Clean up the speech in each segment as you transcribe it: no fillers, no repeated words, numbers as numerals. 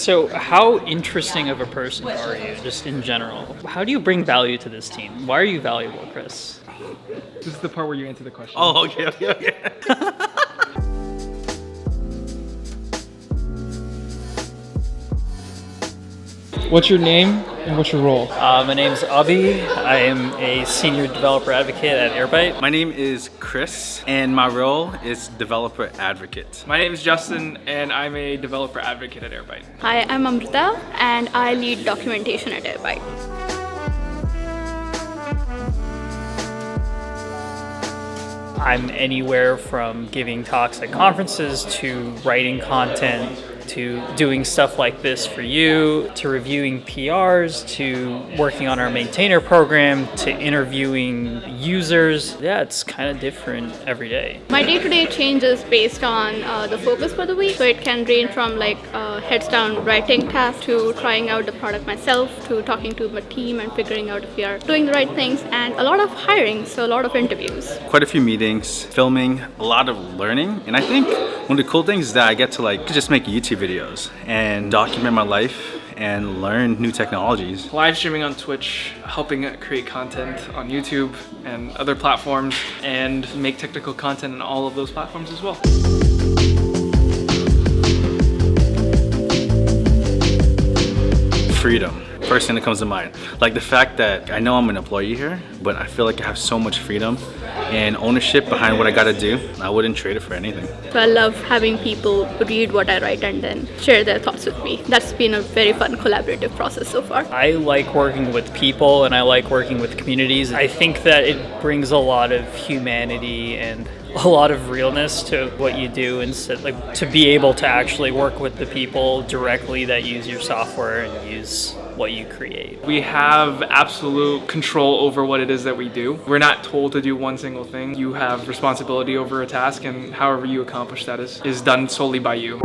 So how interesting of a person are you, just in general? How do you bring value to this team? Why are you valuable, Chris? This is the part where you answer the question. Oh, okay. What's your name and what's your role? My name's Abhi. I am a senior developer advocate at Airbyte. My name is Chris, and my role is developer advocate. My name is Justin, and I'm a developer advocate at Airbyte. Hi, I'm Amrita, and I lead documentation at Airbyte. I'm anywhere from giving talks at conferences to writing content to doing stuff like this for you, to reviewing PRs, to working on our maintainer program, to interviewing users. Yeah, it's kind of different every day. My day-to-day changes based on the focus for the week. So it can range from like heads down writing tasks to trying out the product myself, to talking to my team and figuring out if we are doing the right things, and a lot of hiring, so a lot of interviews. Quite a few meetings, filming, a lot of learning, and I think one of the cool things is that I get to just make YouTube videos and document my life and learn new technologies. Live streaming on Twitch, helping create content on YouTube and other platforms, and make technical content on all of those platforms as well. Freedom. First thing that comes to mind. Like the fact that I know I'm an employee here, but I feel like I have so much freedom and ownership behind what I gotta do. I wouldn't trade it for anything. So I love having people read what I write and then share their thoughts with me. That's been a very fun collaborative process so far. I like working with people and I like working with communities. I think that it brings a lot of humanity and a lot of realness to what you do, and to be able to actually work with the people directly that use your software and use what you create. We have absolute control over what it is that we do. We're not told to do one single thing. You have responsibility over a task, and however you accomplish that is done solely by you.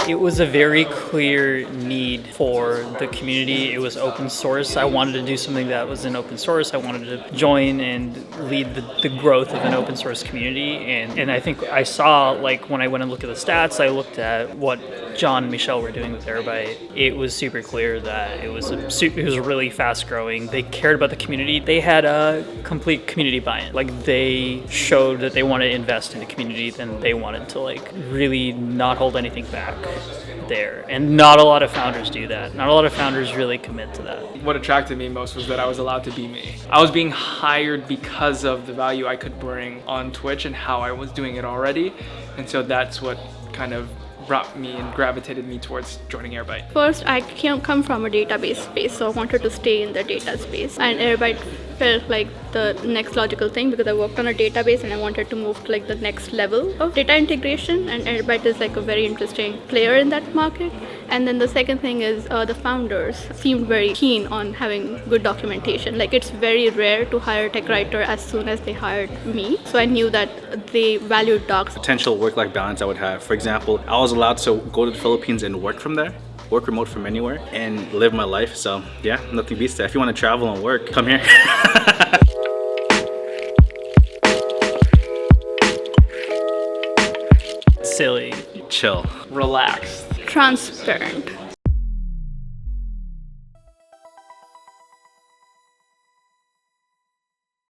It was a very clear need for the community. It was open source. I wanted to do something that was in open source. I wanted to join and lead the growth of an open source community. And I think I saw, like, when I went and looked at the stats, I looked at what John and Michelle were doing with Airbyte. It was super clear that it was really fast growing. They cared about the community. They had a complete community buy-in. Like, they showed that they wanted to invest in the community, and they wanted to really not hold anything back there. And not a lot of founders do that. Not a lot of founders really commit to that. What attracted me most was that I was allowed to be me. I was being hired because of the value I could bring on Twitch and how I was doing it already. And so that's what kind of brought me and gravitated me towards joining Airbyte. First, I come from a database space, so I wanted to stay in the data space. And Airbyte felt like the next logical thing because I worked on a database and I wanted to move to the next level of data integration, and Airbyte is a very interesting player in that market. And then the second thing is the founders seemed very keen on having good documentation. It's very rare to hire a tech writer as soon as they hired me. So I knew that they valued docs. Potential work-life balance I would have. For example, I was allowed to go to the Philippines and work from there. Work remote from anywhere and live my life. So yeah, nothing beats that. If you want to travel and work, come here. Silly. Chill. Relaxed. Transparent.